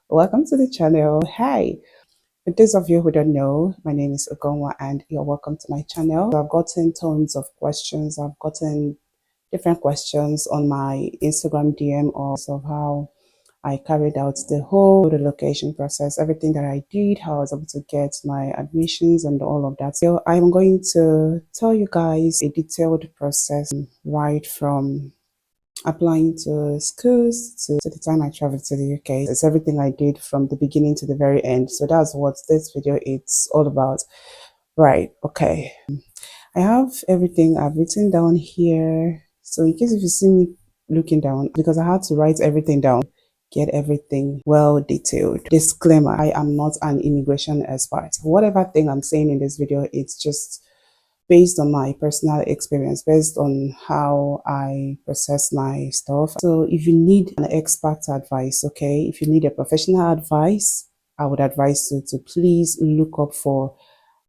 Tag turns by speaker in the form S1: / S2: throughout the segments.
S1: Welcome to the channel. Hi. For those of you who don't know, my name is Ogonwa and you're welcome to my channel. I've gotten tons of questions. I've gotten different questions on my Instagram DM of how I carried out the whole relocation process, everything that I did, how I was able to get my admissions and all of that. So I'm going to tell you guys a detailed process right from applying to schools to the time I traveled to the UK. It's everything I did from the beginning to the very end. So that's what this video is all about. Right, okay. I have everything I've written down here. So in case if you see me looking down, because I had to write everything down, get everything well detailed. Disclaimer, I am not an immigration expert. Whatever thing I'm saying in this video, it's just based on my personal experience, based on how I process my stuff. So if you need an expert advice, okay, if you need a professional advice, I would advise you to please look up for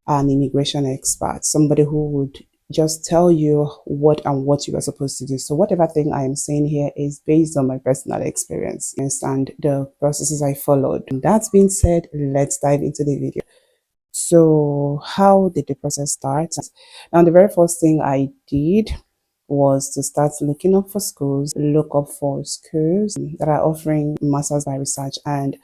S1: an immigration expert, somebody who would just tell you what you are supposed to do. So whatever thing I am saying here is based on my personal experience and the processes I followed. And that being said, let's dive into the video. So how did the process start? Now, the very first thing I did was to start looking up for schools, look up for schools that are offering masters by research. And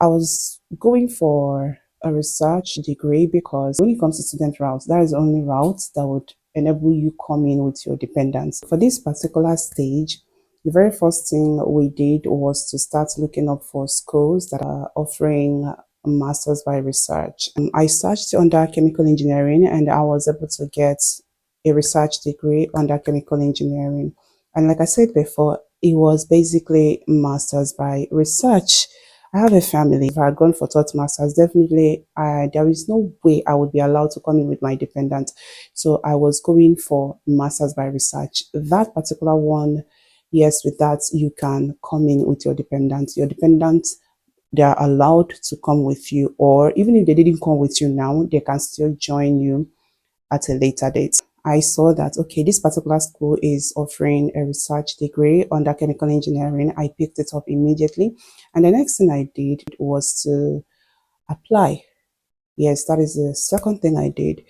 S1: I was going for a research degree because when it comes to student routes, that is the only route that would enable you come in with your dependents. For this particular stage, the very first thing we did was to start looking up for schools that are offering a masters by research. I searched under chemical engineering and I was able to get a research degree under chemical engineering. And like I said before, it was basically masters by research. I have a family. If I had gone for third masters, definitely there is no way I would be allowed to come in with my dependent. So I was going for masters by research. That particular one, yes, with that you can come in with your dependent. Your dependent, they are allowed to come with you, or even if they didn't come with you now, they can still join you at a later date. I saw that, okay, this particular school is offering a research degree under chemical engineering. I picked it up immediately. And the next thing I did was to apply. Yes, that is the second thing I did.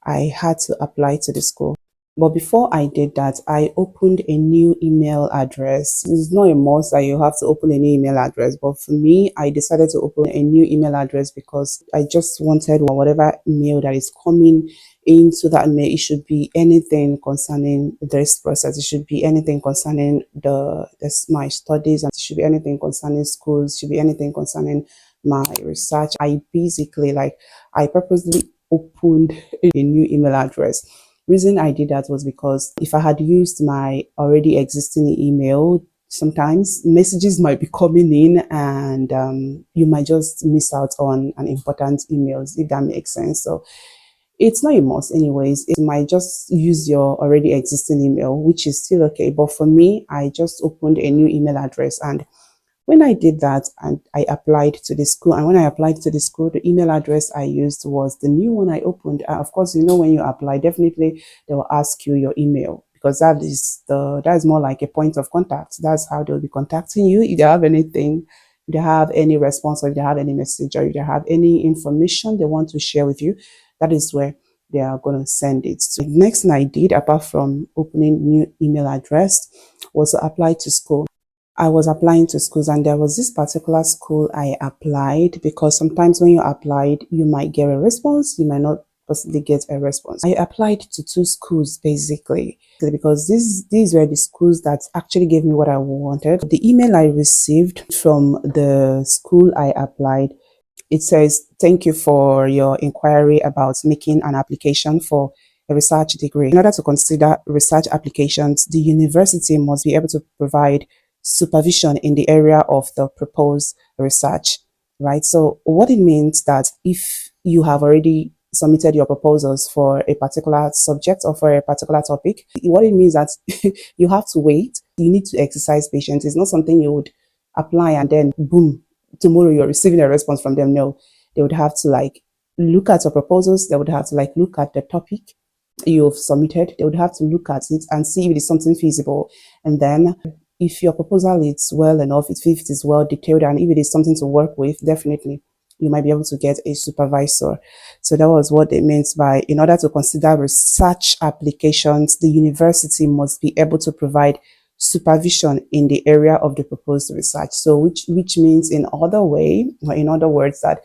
S1: I had to apply to the school. But before I did that, I opened a new email address. It's not a must that you have to open a new email address, but for me, I decided to open a new email address because I just wanted whatever mail that is coming into that mail, it should be anything concerning this process. It should be anything concerning my studies, and it should be anything concerning schools, it should be anything concerning my research. I purposely opened a new email address. Reason I did that was because if I had used my already existing email, sometimes messages might be coming in and you might just miss out on an important emails, if that makes sense. So it's not a must anyways. It might just use your already existing email, which is still okay. But for me, I just opened a new email address, and when I did that, and I applied to the school, and when I applied to the school, the email address I used was the new one I opened. Of course, you know, when you apply, definitely they will ask you your email because that is more like a point of contact. That's how they'll be contacting you if they have anything, if they have any response, or if they have any message, or if they have any information they want to share with you. That is where they are going to send it. So the next thing I did, apart from opening new email address, was to apply to school. I was applying to schools, and there was this particular school I applied because sometimes when you applied, you might get a response, you might not possibly get a response. I applied to two schools basically because these were the schools that actually gave me what I wanted. The email I received from the school I applied, it says, "Thank you for your inquiry about making an application for a research degree. In order to consider research applications, the university must be able to provide supervision in the area of the proposed research," right? So what it means that if you have already submitted your proposals for a particular subject or for a particular topic, what it means that you have to wait. You need to exercise patience. It's not something you would apply and then boom, tomorrow you're receiving a response from them. No, they would have to look at your proposals. They would have to look at the topic you've submitted. They would have to look at it and see if it is something feasible. And then if your proposal is well enough, if it is well detailed, and if it is something to work with, definitely you might be able to get a supervisor. So that was what they meant by, in order to consider research applications, the university must be able to provide supervision in the area of the proposed research. So which means in other way, or in other words, that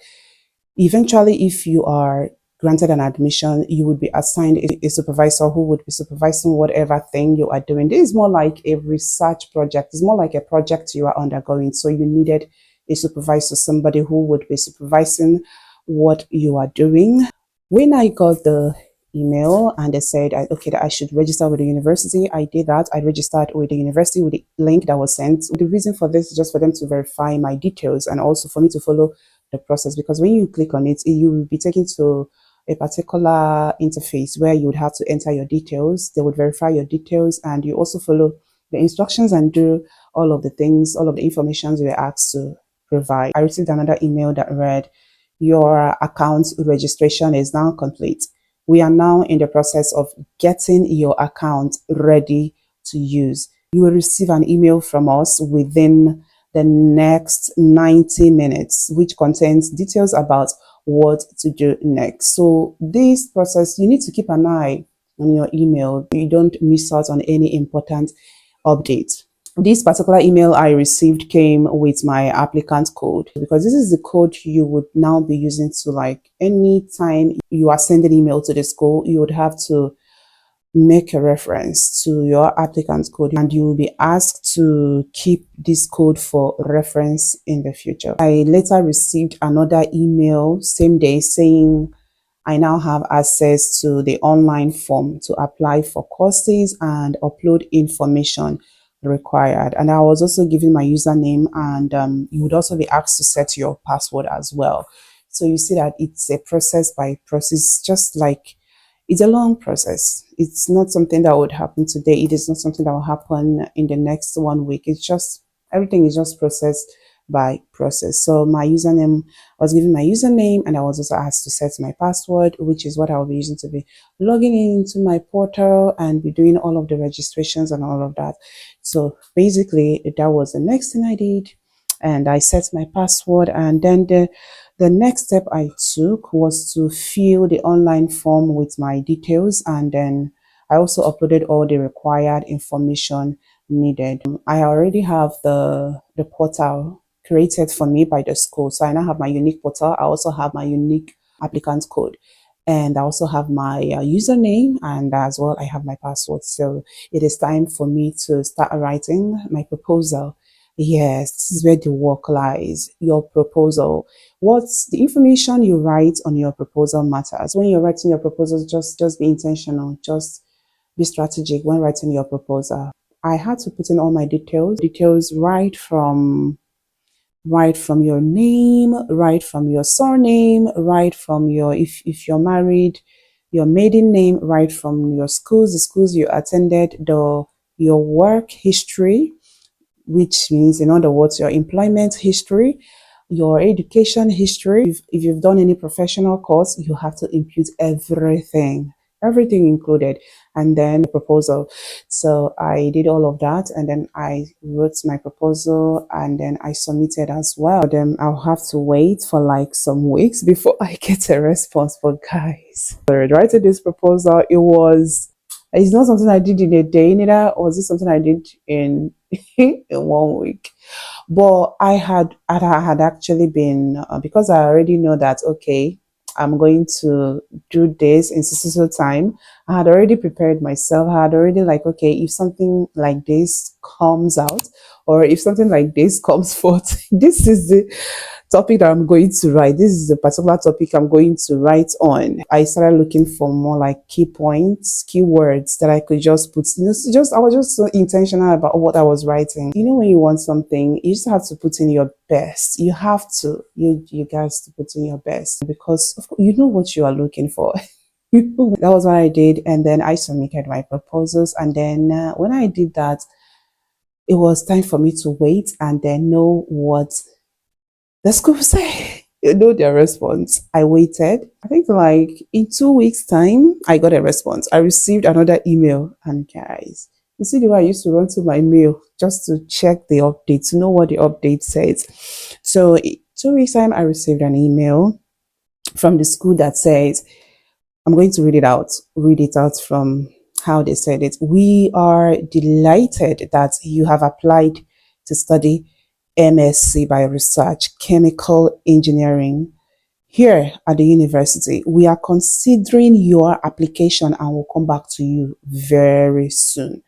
S1: eventually, if you are granted an admission, you would be assigned a supervisor who would be supervising whatever thing you are doing. This is more like a research project. It's more like a project you are undergoing. So you needed a supervisor, somebody who would be supervising what you are doing. When I got the email and they said, okay, that I should register with the university, I did that. I registered with the university with the link that was sent. The reason for this is just for them to verify my details and also for me to follow the process, because when you click on it, you will be taken to a particular interface where you would have to enter your details. They would verify your details and you also follow the instructions and do all of the things, all of the information you were asked to provide. I received another email that read, your account registration is now complete. We are now in the process of getting your account ready to use. You will receive an email from us within the next 90 minutes, which contains details about what to do next. So this process, you need to keep an eye on your email. You don't miss out on any important update. This particular email I received came with my applicant code, because this is the code you would now be using to, like, anytime you are sending email to the school, you would have to make a reference to your applicant code and you will be asked to keep this code for reference in the future. I later received another email same day saying I now have access to the online form to apply for courses and upload information required. And I was also given my username, and you would also be asked to set your password as well. So you see that it's a process by process, just like it's a long process. It's not something that would happen today. It is not something that will happen in the next 1 week. It's just, everything is just process by process. So my username, I was given my username, and I was also asked to set my password, which is what I will be using to be logging into my portal and be doing all of the registrations and all of that. So basically, that was the next thing I did. And I set my password, and then the next step I took was to fill the online form with my details, and then I also uploaded all the required information needed. I already have the portal created for me by the school. So I now have my unique portal. I also have my unique applicant code. And I also have my username, and as well I have my password. So it is time for me to start writing my proposal. Yes, this is where the work lies. Your proposal. What's the information you write on your proposal matters. When you're writing your proposal, just be intentional. Just be strategic when writing your proposal. I had to put in all my details right from your name, right from your surname, right from your, if you're married, your maiden name, right from your schools, the schools you attended, your work history, which means, in other words, your employment history, your education history. If you've done any professional course, you have to input everything included, and then the proposal. So I did all of that, and then I wrote my proposal, and then I submitted as well. Then I'll have to wait for like some weeks before I get a response. But guys, writing this proposal, it's not something I did in a day, neither was it something I did in in 1 week. But I had actually been, because I already know that, okay, I'm going to do this in so time. I had already prepared myself. I had already, like, okay, if something like this comes out, or if something like this comes forth, this is the topic that I'm going to write. This is the particular topic I'm going to write on. I started looking for more like key points, keywords that I could just put. I was just so intentional about what I was writing. You know, when you want something, you just have to put in your best. You have to, you guys, to put in your best, because of course, you know what you are looking for. That was what I did, and then I submitted my proposals. And then when I did that, it was time for me to wait and then know what the school say. You know their response. I waited. I think like in 2 weeks' time, I got a response. I received another email, and guys, You see the way I used to run to my mail just to check the update, to know what the update says. So 2 weeks time, I received an email from the school that says, I'm going to read it out from how they said it. We are delighted that you have applied to study MSc by Research, Chemical Engineering here at the university. We are considering your application and will come back to you very soon.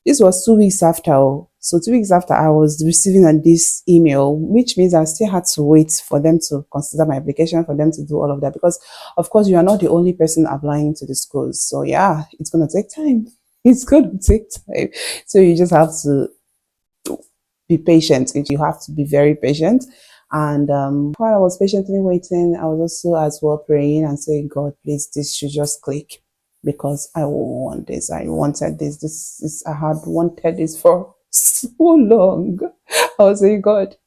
S1: This was 2 weeks after. So 2 weeks after I was receiving this email, which means I still had to wait for them to consider my application, for them to do all of that. Because of course you are not the only person applying to the schools. So yeah, it's gonna take time. It's gonna take time. So you just have to be patient. You have to be very patient. And while I was patiently waiting, I was also as well praying and saying, God, please, this should just click because I want this. I wanted this. I had wanted this for so long. I was saying, God,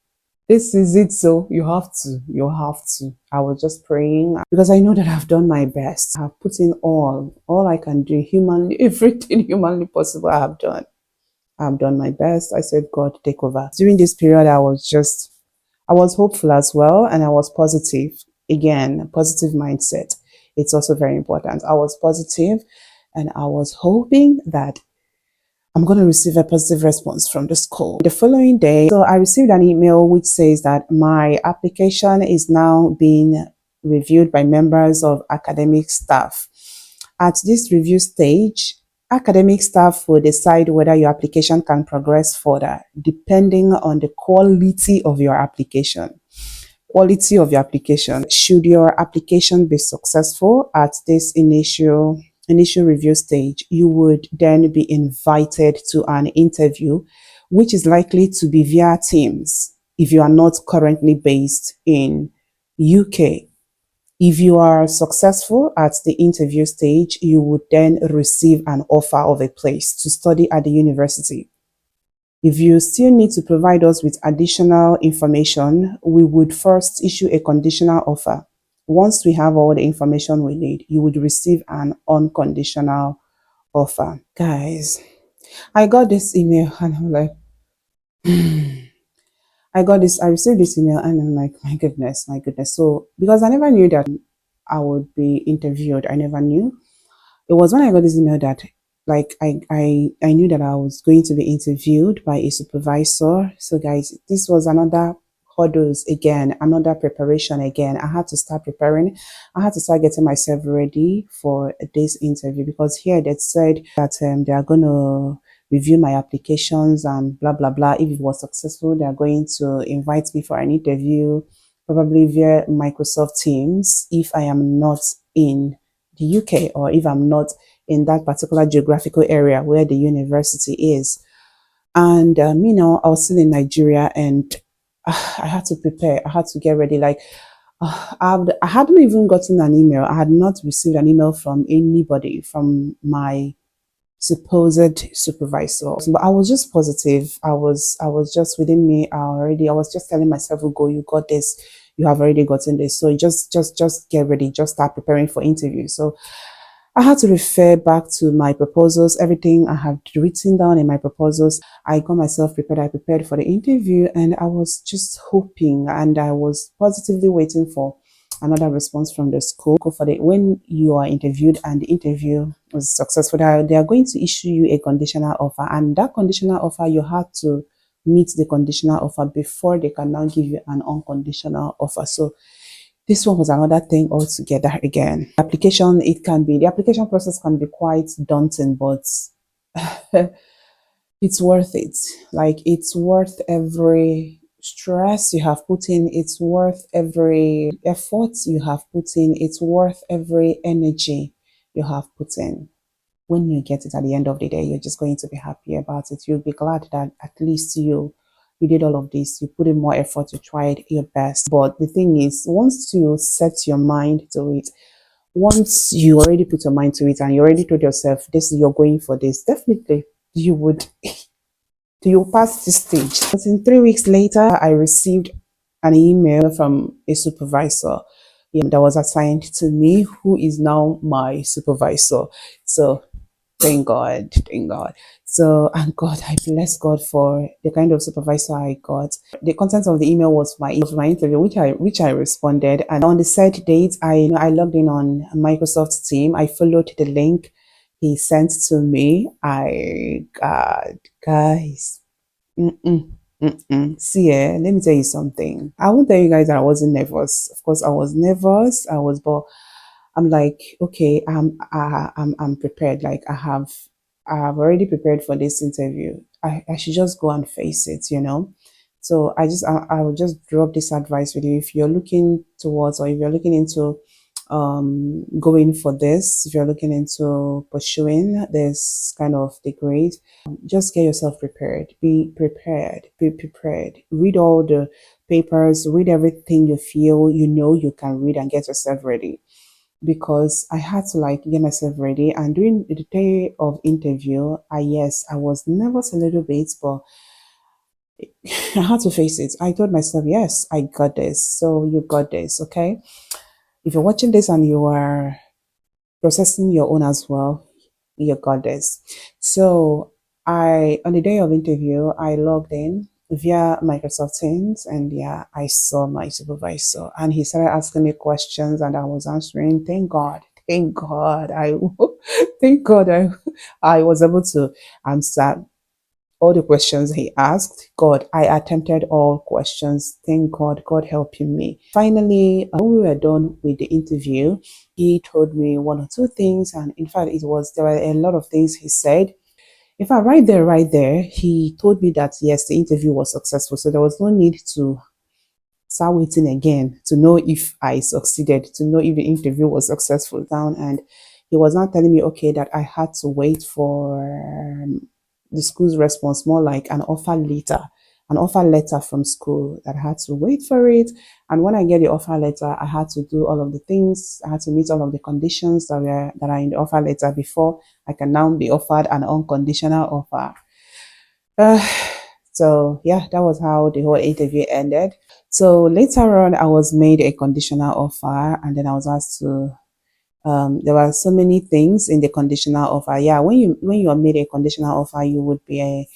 S1: this is it. So you have to. I was just praying because I know that I've done my best. I've put in all I can do, humanly, everything humanly possible I have done. I've done my best. I said, God, take over. During this period, I was hopeful as well, and I was positive. Again, positive mindset. It's also very important. I was positive, and I was hoping that I'm going to receive a positive response from the school. The following day, so I received an email which says that my application is now being reviewed by members of academic staff. At this review stage, academic staff will decide whether your application can progress further, depending on the quality of your application. Quality of your application. Should your application be successful at this initial review stage, you would then be invited to an interview, which is likely to be via Teams if you are not currently based in UK. If you are successful at the interview stage, you would then receive an offer of a place to study at the university. If you still need to provide us with additional information, we would first issue a conditional offer. Once we have all the information we need, you would receive an unconditional offer. Guys, I got this email and I'm like, I received this email and I'm like, my goodness, my goodness. So, because I never knew that I would be interviewed, I never knew. It was when I got this email that I knew that I was going to be interviewed by a supervisor. So guys, this was another hurdles again, another preparation again. I had to start preparing. I had to start getting myself ready for this interview because here they said that they are going to review my applications and blah blah blah. If it was successful, they are going to invite me for an interview, probably via Microsoft Teams if I am not in the UK or if I'm not in that particular geographical area where the university is. And, I was still in Nigeria and I had to prepare. I had to get ready. Like, I hadn't even gotten an email. I had not received an email from anybody, from my supposed supervisor. But I was just positive. I was just within me already. I was just telling myself, oh, go, you got this. You have already gotten this. So just get ready. Just start preparing for interview. So I had to refer back to my proposals, everything I had written down in my proposals. I got myself prepared. I prepared for the interview and I was just hoping and I was positively waiting for another response from the school. When you are interviewed and the interview was successful, they are going to issue you a conditional offer. And that conditional offer, you have to meet the conditional offer before they can now give you an unconditional offer. So this one was another thing altogether again. The application process can be quite daunting, but it's worth it. Like, it's worth every stress you have put in. It's worth every effort you have put in. It's worth every energy you have put in. When you get it at the end of the day, you're just going to be happy about it. You'll be glad that at least you did all of this, you put in more effort, you tried your best. But the thing is, once you set your mind to it, once you already put your mind to it and you already told yourself this, you're going for this, definitely you would you'll pass this stage. But in 3 weeks later, I received an email from a supervisor that was assigned to me, who is now my supervisor. So Thank God, thank God. So, and God, I bless God for the kind of supervisor I got. The content of the email was my interview, which I responded. And on the said date, I logged in on Microsoft Team. I followed the link he sent to me. God, guys. Mm-mm, mm-mm. See, let me tell you something. I won't tell you guys that I wasn't nervous. Of course, I was nervous. But I'm like, okay, I'm prepared. Like I have already prepared for this interview. I should just go and face it. So I will just drop this advice with you. If you're looking towards, or if you're looking into going for this, if you're looking into pursuing this kind of degree, just get yourself prepared. Be prepared. Be prepared. Read all the papers, read everything you feel you can read, and get yourself ready, because I had to like get myself ready. And during the day of interview, I was nervous a little bit, but I had to face it. I told myself, yes, I got this. So you got this, okay? If you're watching this and you are processing your own as well, you got this. So on the day of interview, I logged in via Microsoft Teams, and yeah, I saw my supervisor, and he started asking me questions, and I was answering. Thank God, thank God I was able to answer all the questions he asked. God, I attempted all questions. Thank God, God helping me. Finally, when we were done with the interview, he told me one or two things, and in fact, there were a lot of things he said. In fact, right there, he told me that yes, the interview was successful, so there was no need to start waiting again to know if I succeeded, to know if the interview was successful down. And he was not telling me, okay, that I had to wait for the school's response, more like an offer letter from school, that I had to wait for it. And when I get the offer letter, I had to do all of the things. I had to meet all of the conditions that are in the offer letter before I can now be offered an unconditional offer. Uh, so yeah, that was how the whole interview ended. So later on, I was made a conditional offer, and then I was asked to. There were so many things in the conditional offer. Yeah, when you are made a conditional offer, you would be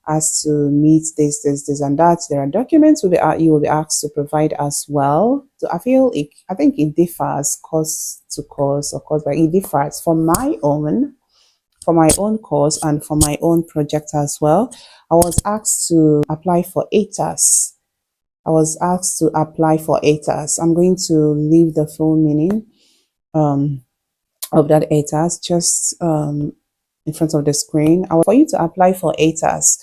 S1: asked to meet this, and that. There are documents you will be asked to provide as well. So I think it differs course to course, of course, but it differs for my own course and for my own project as well. I was asked to apply for ATAS. I was asked to apply for ATAS. I'm going to leave the full meaning um, of that ATAS just in front of the screen. For you to apply for ATAS,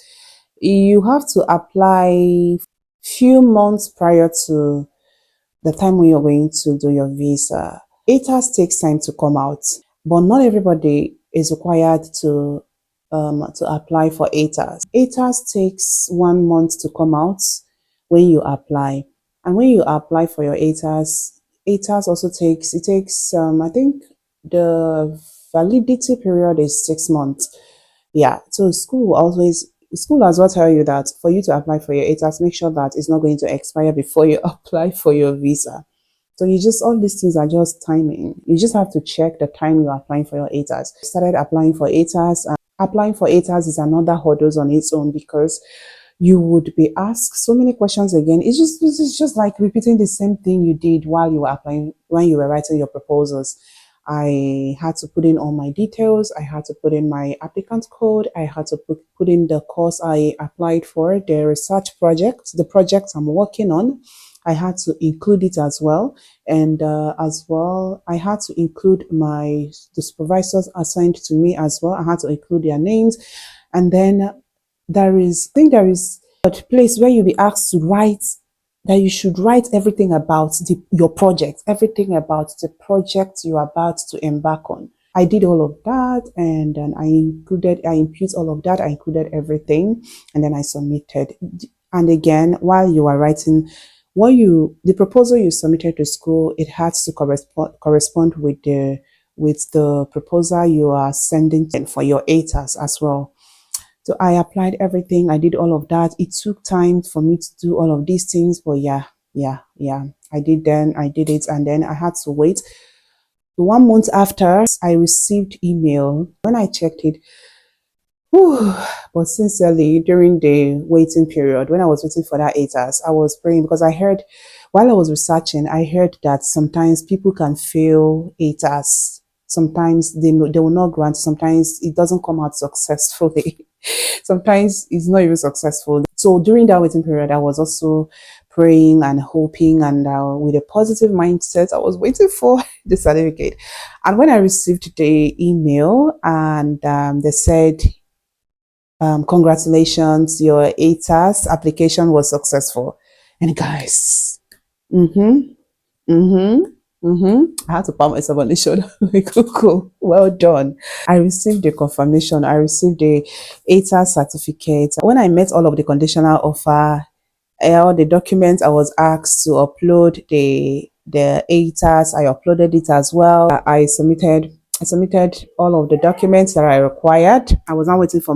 S1: you have to apply few months prior to the time when you're going to do your visa. ATAS takes time to come out, but not everybody is required to apply for ATAS. ATAS takes 1 month to come out when you apply, and when you apply for your ATAS also takes I think the validity period is 6 months. Yeah, so school as well tell you that for you to apply for your ATAS, make sure that it's not going to expire before you apply for your visa. So all these things are just timing. You just have to check the time you're applying for your ATAS. I started applying for ATAS. Applying for ATAS is another hurdle on its own, because you would be asked so many questions again. It's just like repeating the same thing you did while you were applying, when you were writing your proposals. I had to put in all my details. I had to put in my applicant code. I had to put in the course I applied for, the research project, the project I'm working on. I had to include it as well. And as well, I had to include the supervisors assigned to me as well. I had to include their names. And then there is a place where you'll be asked to write, that you should write everything about your project, everything about the project you're about to embark on. I did all of that, and then I input all of that, I included everything, and then I submitted. And again, while you are writing, the proposal you submitted to school, it has to correspond with the proposal you are sending for your ATAS as well. So I applied everything. I did all of that. It took time for me to do all of these things, but yeah. I did it, and then I had to wait 1 month after, I received email. When I checked it, whew, but sincerely, during the waiting period, when I was waiting for that 8 hours, I was praying because I heard, while I was researching, I heard that sometimes people can fail 8 hours. Sometimes they will not grant. Sometimes it doesn't come out successfully. Sometimes it's not even successful. So during that waiting period, I was also praying and hoping, and with a positive mindset, I was waiting for the certificate. And when I received the email, and they said, congratulations, your ATAS application was successful. And guys, mm-hmm, mm-hmm. I had to pat myself on the shoulder. Like, cool, well done. I received the confirmation. I received the ATAS certificate. When I met all of the conditional offer, all the documents I was asked to upload, the ATAS, I uploaded it as well. I submitted all of the documents that I required. I was now waiting for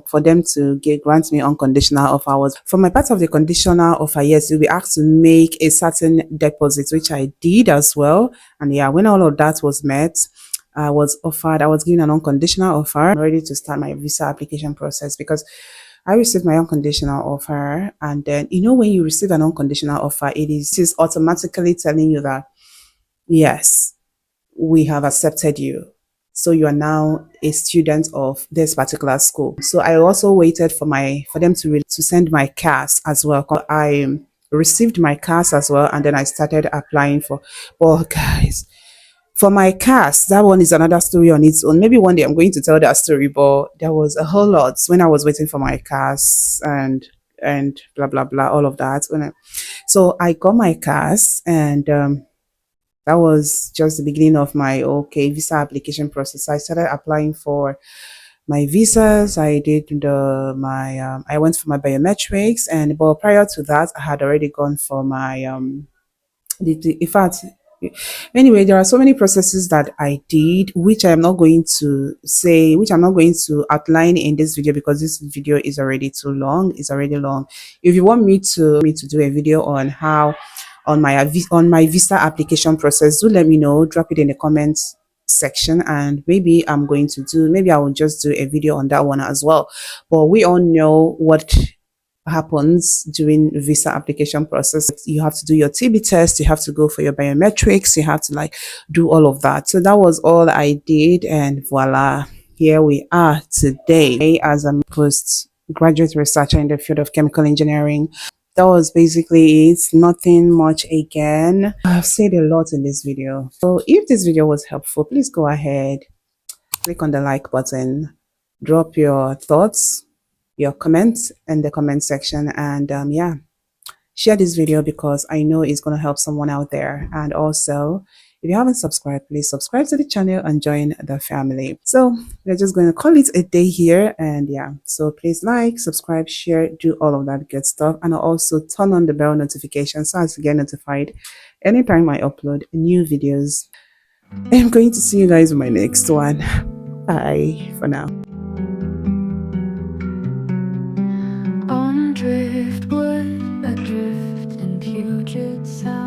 S1: for them to grant me unconditional offer. Was for my part of the conditional offer, yes, you'll be asked to make a certain deposit, which I did as well. And yeah, when all of that was met, I was given an unconditional offer. I'm ready to start my visa application process because I received my unconditional offer. And then, when you receive an unconditional offer, it is automatically telling you that, yes, we have accepted you. So you are now a student of this particular school. So I also waited for them to send my CAS as well. I received my CAS as well, and then I started applying for. Oh, guys, for my cast, that one is another story on its own. Maybe one day I'm going to tell that story, but there was a whole lot when I was waiting for my cast, and blah blah blah, all of that. So I got my cast, and that was just the beginning of my visa application process. I started applying for my visas. I did I went for my biometrics, and but prior to that, I had already gone for my in fact, anyway, there are so many processes that I did, which I'm not going to say, which I'm not going to outline in this video because this video is already too long. It's already long. If you want me to do a video on how on my visa application process, do let me know. Drop it in the comments section, and maybe maybe I will just do a video on that one as well. But we all know what happens during visa application process. You have to do your TB test, you have to go for your biometrics, you have to do all of that. So that was all I did, and voila, here we are today as a postgraduate researcher in the field of chemical engineering. That was basically it. Nothing much again. I've said a lot in this video. So if this video was helpful, please go ahead, click on the like button, drop your thoughts, your comments in the comment section, and yeah, share this video because I know it's going to help someone out there. And also, if you haven't subscribed, please subscribe to the channel and join the family. So we're just going to call it a day here, and yeah, so please like, subscribe, share, do all of that good stuff, and also turn on the bell notification so as to get notified anytime I upload new videos. I'm going to see you guys in my next one. Bye for now.
S2: On driftwood, adrift in Puget Sound.